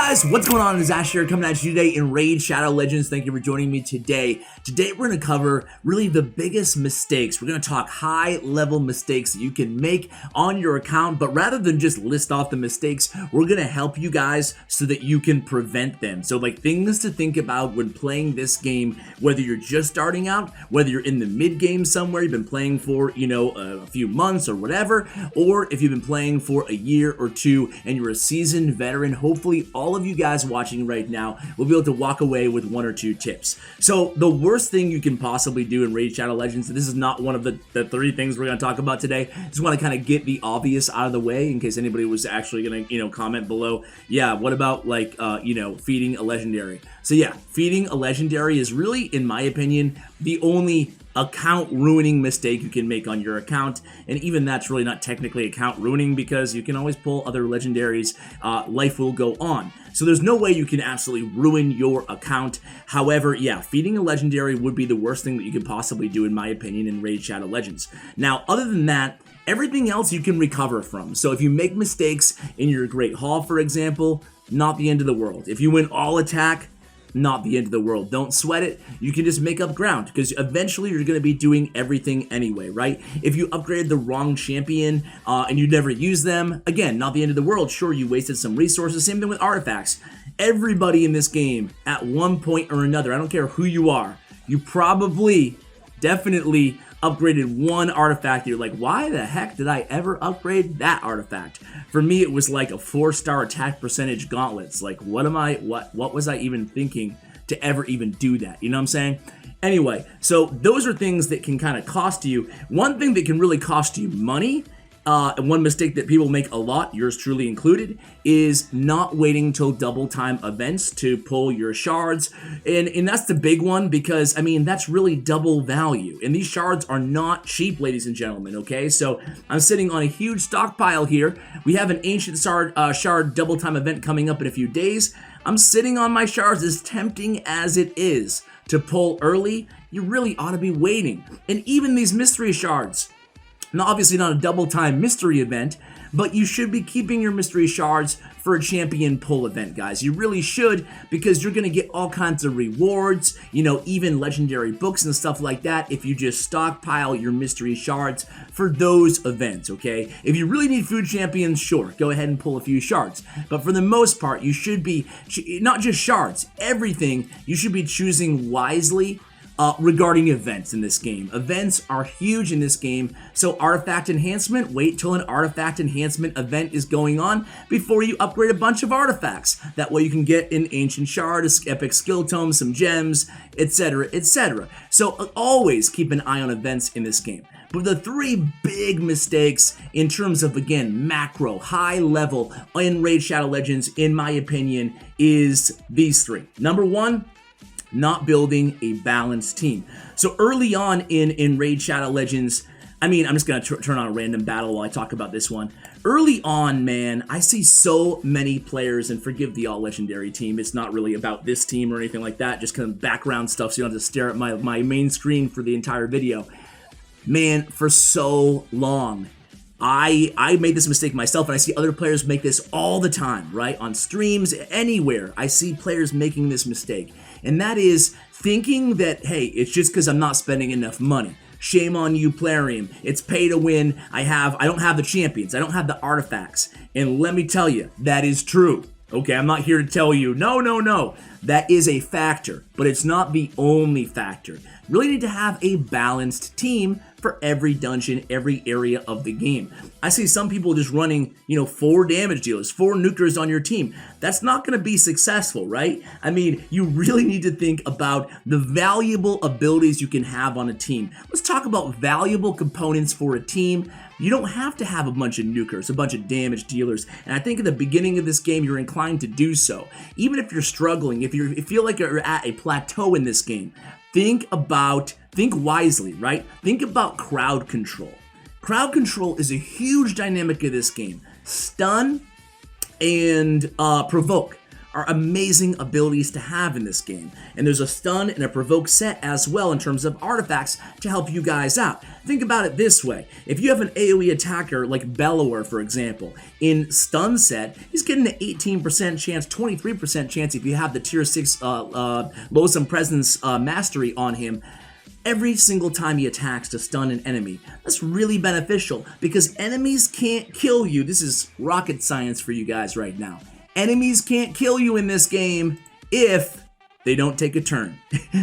Guys, what's going on? It is Ash here coming at you today in Raid Shadow Legends. Thank you for joining me today. Today we're going to cover really the biggest mistakes. We're going to talk high level mistakes that you can make on your account, but rather than just list off the mistakes, we're going to help you guys so that you can prevent them. So like things to think about when playing this game, whether you're just starting out, whether you're in the mid game somewhere, you've been playing for, a few months or whatever, or if you've been playing for a year or two and you're a seasoned veteran. Hopefully all of you guys watching right now will be able to walk away with one or two tips. So the worst thing you can possibly do in Raid Shadow Legends, this is not one of the three things we're going to talk about today. Just want to kind of get the obvious out of the way in case anybody was actually going to, comment below. Yeah, what about like, feeding a legendary? So yeah, feeding a legendary is really, in my opinion, the only account ruining mistake you can make on your account, and even that's really not technically account ruining because you can always pull other legendaries. Life will go on, so there's no way you can absolutely ruin your account. However, yeah, feeding a legendary would be the worst thing that you could possibly do, in my opinion, in Raid Shadow Legends. Now, other than that, everything else you can recover from. So if you make mistakes in your Great Hall, for example, not the end of the world. If you win all attack, not the end of the world. Don't sweat it. You can just make up ground because eventually you're going to be doing everything anyway, right? If you upgraded the wrong champion and you never use them, again, not the end of the world. Sure, you wasted some resources. Same thing with artifacts. Everybody in this game at one point or another, I don't care who you are, you probably, definitely upgraded one artifact. You're like, why the heck did I ever upgrade that artifact? For me, it was like a 4-star attack percentage gauntlets. Like, what was I even thinking to ever even do that? You know what I'm saying? Anyway, so those are things that can kind of cost you. One thing that can really cost you money, and one mistake that people make a lot, yours truly included, is not waiting till double time events to pull your shards. And that's the big one because, I mean, that's really double value. And these shards are not cheap, ladies and gentlemen, okay? So I'm sitting on a huge stockpile here. We have an ancient shard double time event coming up in a few days. I'm sitting on my shards, as tempting as it is to pull early. You really ought to be waiting. And even these mystery shards, now, obviously not a double time mystery event, but you should be keeping your mystery shards for a champion pull event, guys. You really should, because you're going to get all kinds of rewards, even legendary books and stuff like that if you just stockpile your mystery shards for those events, okay? If you really need food champions, sure, go ahead and pull a few shards. But for the most part, you should be, not just shards, everything, you should be choosing wisely regarding events in this game. Events are huge in this game, so artifact enhancement, wait till an artifact enhancement event is going on before you upgrade a bunch of artifacts. That way you can get an ancient shard, a epic skill tome, some gems, etc., etc. So always keep an eye on events in this game. But the three big mistakes in terms of, again, macro, high level in Raid Shadow Legends, in my opinion, is these three. Number one, not building a balanced team. So early on in Raid Shadow Legends, I'm just going to turn on a random battle while I talk about this one. Early on, man, I see so many players, and forgive the all legendary team, it's not really about this team or anything like that, just kind of background stuff so you don't have to stare at my main screen for the entire video. Man, for so long, I made this mistake myself, and I see other players make this all the time, right? On streams, anywhere, I see players making this mistake. And that is thinking that, hey, it's just because I'm not spending enough money. Shame on you, Plarium. It's pay to win. I don't have the champions. I don't have the artifacts. And let me tell you, that is true. Okay, I'm not here to tell you, no. That is a factor, but it's not the only factor. You really need to have a balanced team for every dungeon, every area of the game. I see some people just running, 4 damage dealers, 4 nukers on your team. That's not going to be successful, right? I mean, you really need to think about the valuable abilities you can have on a team. Let's talk about valuable components for a team. You don't have to have a bunch of nukers, a bunch of damage dealers, and I think at the beginning of this game, you're inclined to do so. Even if you're struggling, if you feel like you're at a plateau in this game, think wisely, right? Think about crowd control. Crowd control is a huge dynamic of this game. Stun and provoke are amazing abilities to have in this game. And there's a stun and a provoke set as well in terms of artifacts to help you guys out. Think about it this way. If you have an AoE attacker like Bellower, for example, in stun set, he's getting an 18% chance, 23% chance if you have the tier 6 Loathsome Presence mastery on him every single time he attacks to stun an enemy. That's really beneficial because enemies can't kill you. This is rocket science for you guys right now. Enemies can't kill you in this game if they don't take a turn.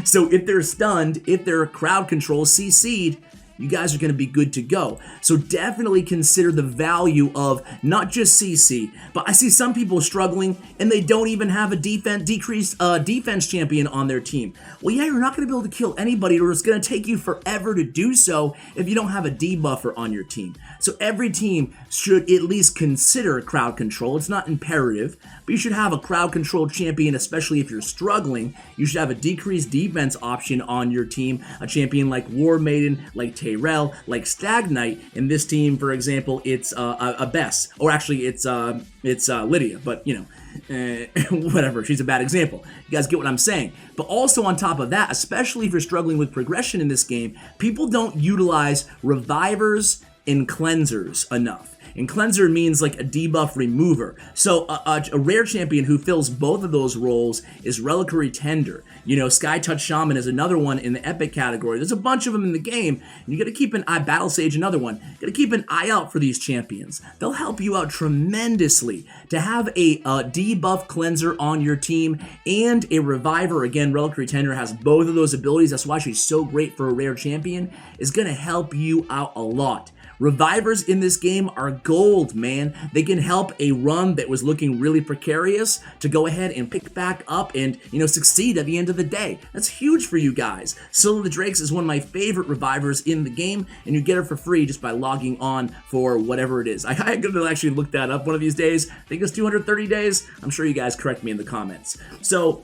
So if they're stunned, if they're crowd control CC'd, you guys are going to be good to go. So definitely consider the value of not just CC, but I see some people struggling and they don't even have a decreased defense champion on their team. Well, yeah, you're not going to be able to kill anybody, or it's going to take you forever to do so if you don't have a debuffer on your team. So every team should at least consider crowd control. It's not imperative, but you should have a crowd control champion, especially if you're struggling. You should have a decreased defense option on your team, a champion like War Maiden, like Tyrell, like Stag Knight. In this team, for example, it's a Bess, or actually it's Lydia, but you know, whatever, she's a bad example. You guys get what I'm saying. But also on top of that, especially if you're struggling with progression in this game, people don't utilize revivers and cleansers enough. And cleanser means like a debuff remover. So a rare champion who fills both of those roles is Reliquary Tender. You know, Sky Touch Shaman is another one in the epic category. There's a bunch of them in the game. And you got to keep an eye. Battle Sage, another one. You got to keep an eye out for these champions. They'll help you out tremendously. To have a debuff cleanser on your team and a reviver, again, Reliquary Tender has both of those abilities. That's why she's so great for a rare champion. Is going to help you out a lot. Revivers in this game are gold, man. They can help a run that was looking really precarious to go ahead and pick back up and, you know, succeed at the end of the day. That's huge for you guys. Scylla the Drakes is one of my favorite revivers in the game, and you get her for free just by logging on for whatever it is. I'm going to actually look that up one of these days. I think it's 230 days. I'm sure you guys correct me in the comments. So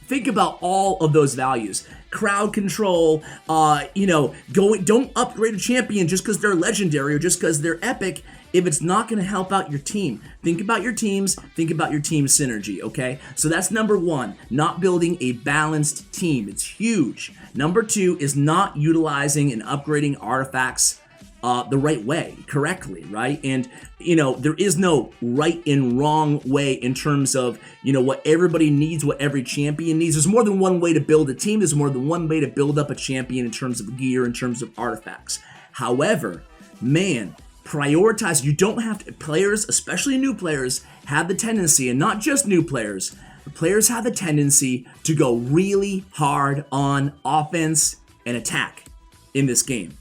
think about all of those values. Crowd control, you know, don't upgrade a champion just because they're legendary or just because they're epic if it's not going to help out your team. Think about your teams, think about your team synergy, okay? So that's number one, not building a balanced team. It's huge. Number two is not utilizing and upgrading artifacts the right way, correctly, right? And, you know, there is no right and wrong way in terms of, you know, what everybody needs, what every champion needs. There's more than one way to build a team. There's more than one way to build up a champion in terms of gear, in terms of artifacts. However, man, prioritize. You don't have to, players, especially new players, have the tendency, and not just new players, players have the tendency to go really hard on offense and attack in this game.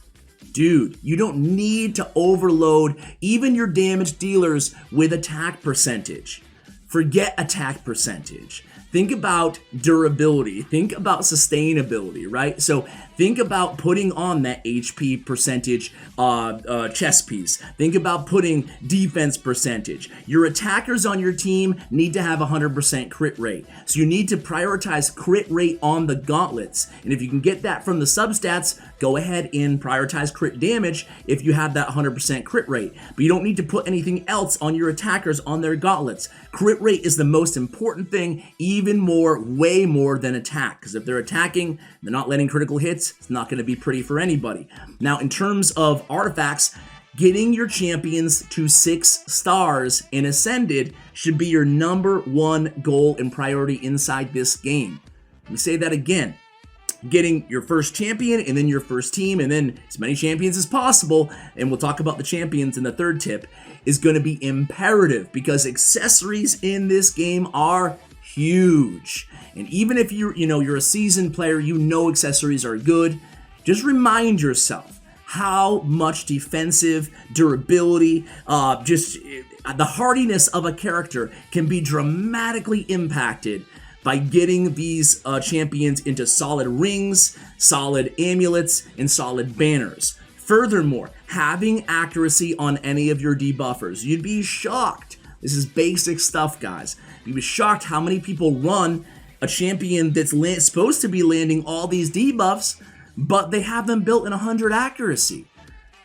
Dude, you don't need to overload even your damage dealers with attack percentage. Forget attack percentage. Think about durability. Think about sustainability, right? So think about putting on that HP percentage chess piece. Think about putting defense percentage. Your attackers on your team need to have 100% crit rate. So you need to prioritize crit rate on the gauntlets. And if you can get that from the substats, go ahead and prioritize crit damage if you have that 100% crit rate. But you don't need to put anything else on your attackers on their gauntlets. Crit rate is the most important thing, even more, way more than attack. Because if they're attacking, they're not letting critical hits, it's not going to be pretty for anybody. Now, in terms of artifacts, getting your champions to 6 stars in Ascended should be your number one goal and priority inside this game. Let me say that again. Getting your first champion and then your first team and then as many champions as possible, and we'll talk about the champions in the third tip, is going to be imperative because accessories in this game are huge. And even if you're a seasoned player, you know accessories are good, just remind yourself how much defensive durability, just the hardiness of a character can be dramatically impacted by getting these champions into solid rings, solid amulets, and solid banners. Furthermore, having accuracy on any of your debuffers. You'd be shocked. This is basic stuff, guys. You'd be shocked how many people run a champion that's supposed to be landing all these debuffs, but they have them built in 100 accuracy.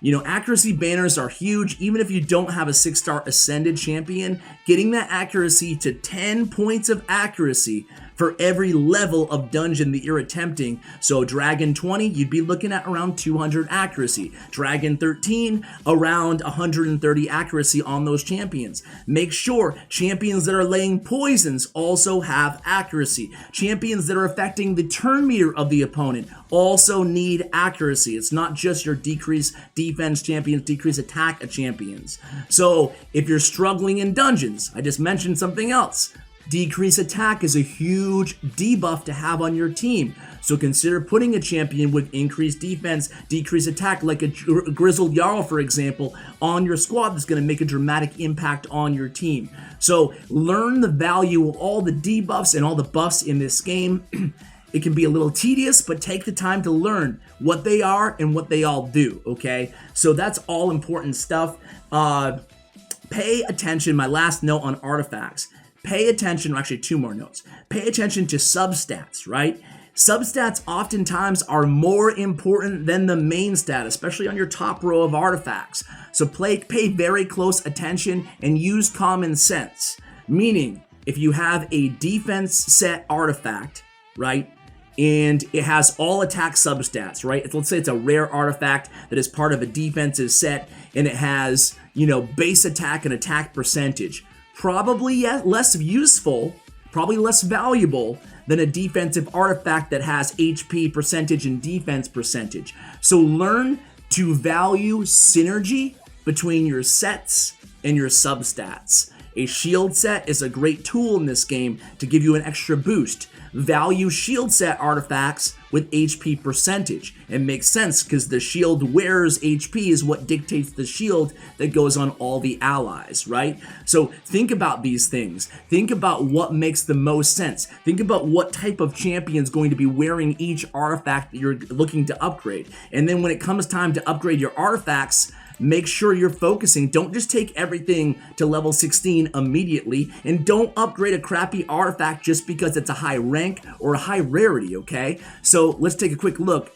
Accuracy banners are huge. Even if you don't have a 6-star Ascended champion, getting that accuracy to 10 points of accuracy for every level of dungeon that you're attempting. So Dragon 20, you'd be looking at around 200 accuracy. Dragon 13, around 130 accuracy on those champions. Make sure champions that are laying poisons also have accuracy. Champions that are affecting the turn meter of the opponent also need accuracy. It's not just your decrease defense champions, decrease attack champions. So if you're struggling in dungeons, I just mentioned something else. Decrease attack is a huge debuff to have on your team. So consider putting a champion with increased defense, decreased attack, like a Grizzled Jarl, for example, on your squad that's going to make a dramatic impact on your team. So learn the value of all the debuffs and all the buffs in this game. It can be a little tedious, but take the time to learn what they are and what they all do, okay? So that's all important stuff. Pay attention, my last note on artifacts. Pay attention, actually 2 more notes. Pay attention to substats, right? Substats oftentimes are more important than the main stat, especially on your top row of artifacts. So pay very close attention and use common sense. Meaning, if you have a defense set artifact, right, and it has all attack substats, right? Let's say it's a rare artifact that is part of a defensive set, and it has, base attack and attack percentage. Probably less useful, probably less valuable than a defensive artifact that has HP percentage and defense percentage. So learn to value synergy between your sets and your substats. A shield set is a great tool in this game to give you an extra boost. Value shield set artifacts with HP percentage. It makes sense because the shield wearer's HP is what dictates the shield that goes on all the allies, right? So think about these things. Think about what makes the most sense. Think about what type of champion is going to be wearing each artifact that you're looking to upgrade. And then when it comes time to upgrade your artifacts, make sure you're focusing. Don't just take everything to level 16 immediately, and don't upgrade a crappy artifact just because it's a high rank or a high rarity, okay? So let's take a quick look.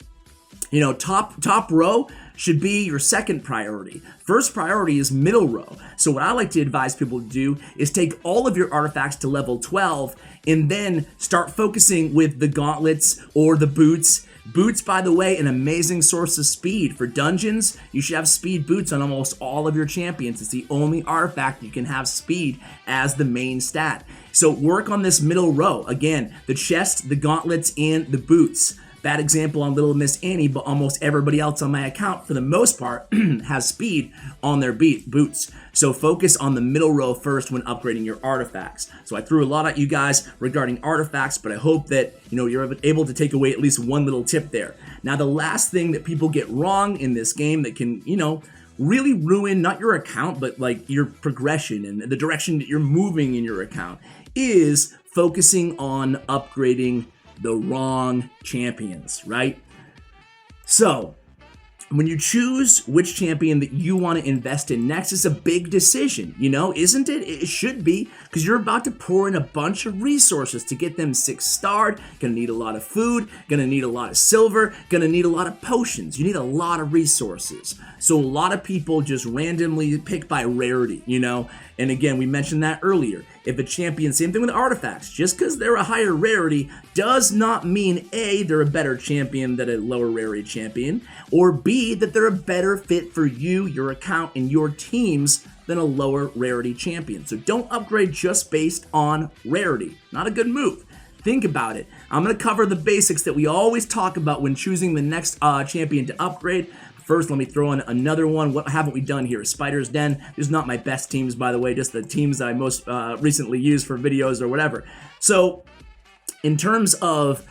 Top row should be your second priority. First priority is middle row. So what I like to advise people to do is take all of your artifacts to level 12 and then start focusing with the gauntlets or the boots. Boots, by the way, an amazing source of speed. For dungeons, you should have speed boots on almost all of your champions. It's the only artifact you can have speed as the main stat. So work on this middle row. Again, the chest, the gauntlets, and the boots. Bad example on Little Miss Annie, but almost everybody else on my account, for the most part, has speed on their boots. So focus on the middle row first when upgrading your artifacts. So I threw a lot at you guys regarding artifacts, but I hope that you're able to take away at least one little tip there. Now, the last thing that people get wrong in this game that can, really ruin not your account, but like your progression and the direction that you're moving in your account is focusing on upgrading the wrong champions, right? So when you choose which champion that you want to invest in next, it's a big decision, isn't it? It should be, because you're about to pour in a bunch of resources to get them 6-starred. Gonna need a lot of food, gonna need a lot of silver, gonna need a lot of potions. You need a lot of resources. So a lot of people just randomly pick by rarity, And again, we mentioned that earlier. If a champion, same thing with artifacts, just because they're a higher rarity does not mean A, they're a better champion than a lower rarity champion, or B, that they're a better fit for you, your account, and your teams than a lower rarity champion. So don't upgrade just based on rarity. Not a good move. Think about it. I'm going to cover the basics that we always talk about when choosing the next champion to upgrade. First, let me throw in another one. What haven't we done here? Spider's Den. These are not my best teams, by the way, just the teams that I most recently used for videos or whatever. So, in terms of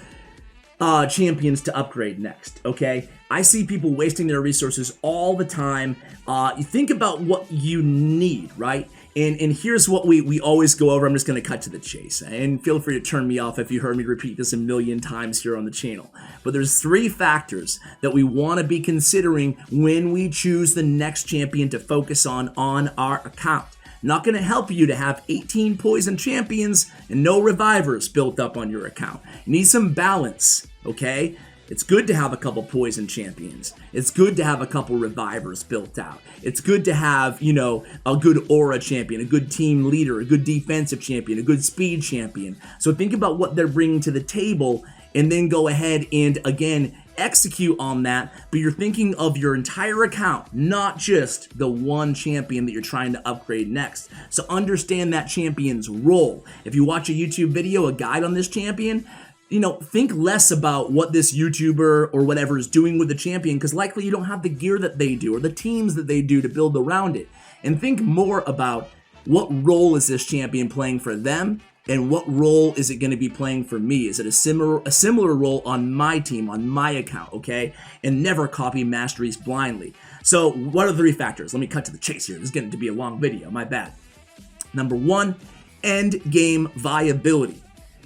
champions to upgrade next, okay? I see people wasting their resources all the time. You think about what you need, right? And here's what we always go over. I'm just going to cut to the chase. And feel free to turn me off if you heard me repeat this a million times here on the channel. But there's 3 factors that we want to be considering when we choose the next champion to focus on our account. Not going to help you to have 18 poison champions and no revivers built up on your account. You need some balance, okay? It's good to have a couple poison champions. It's good to have a couple revivers built out. It's good to have, you know, a good aura champion, a good team leader, a good defensive champion, a good speed champion. So think about what they're bringing to the table and then go ahead and, again, execute on that, but you're thinking of your entire account, not just the one champion that you're trying to upgrade next. So understand that champion's role. If you watch a YouTube video, a guide on this champion, you know, think less about what this YouTuber or whatever is doing with the champion, because likely you don't have the gear that they do or the teams that they do to build around it. And think more about what role is this champion playing for them, and what role is it going to be playing for me? Is it a similar role on my team, on my account, okay? And never copy masteries blindly. So what are the 3 factors? Let me cut to the chase here. This is getting to be a long video, my bad. Number 1, end game viability.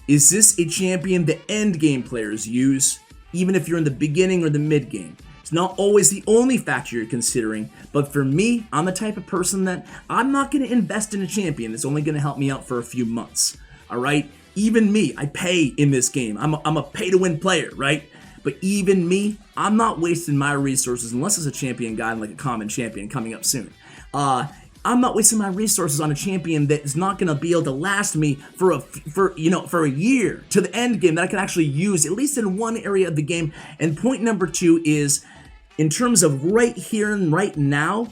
Is this a champion that end game players use, even if you're in the beginning or the mid game? It's not always the only factor you're considering, but for me, I'm the type of person that I'm not going to invest in a champion that's only going to help me out for a few months. All right? Even me, I pay in this game. I'm a pay-to-win player, right? But even me, I'm not wasting my resources unless it's a champion guide like a common champion coming up soon. I'm not wasting my resources on a champion that is not going to be able to last me for a year to the end game that I can actually use at least in one area of the game. And point number 2 is, in terms of right here and right now,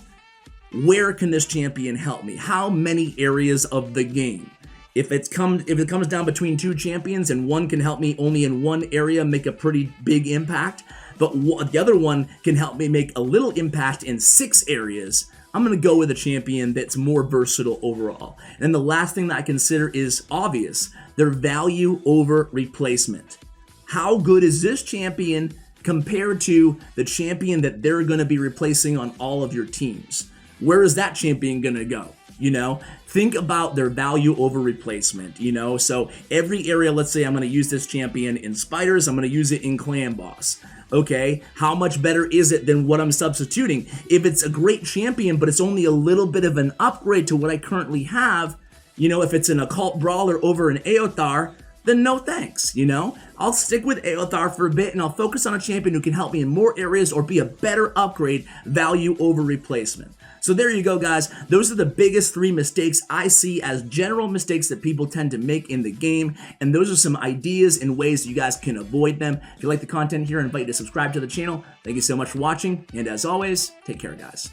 where can this champion help me? How many areas of the game? If it comes down between 2 champions and one can help me only in one area make a pretty big impact, but the other one can help me make a little impact in 6 areas, I'm going to go with a champion that's more versatile overall. And the last thing that I consider is obvious, their value over replacement. How good is this champion compared to the champion that they're going to be replacing on all of your teams? Where is that champion going to go? You know, think about their value over replacement, you know? So every area, let's say I'm going to use this champion in spiders, I'm going to use it in clan boss. Okay, how much better is it than what I'm substituting? If it's a great champion, but it's only a little bit of an upgrade to what I currently have, you know, if it's an occult brawler over an Aothar, then no thanks, you know? I'll stick with Aothar for a bit and I'll focus on a champion who can help me in more areas or be a better upgrade, value over replacement. So there you go, guys. Those are the biggest 3 mistakes I see as general mistakes that people tend to make in the game, and those are some ideas and ways you guys can avoid them. If you like the content here, I invite you to subscribe to the channel. Thank you so much for watching, and as always, take care, guys.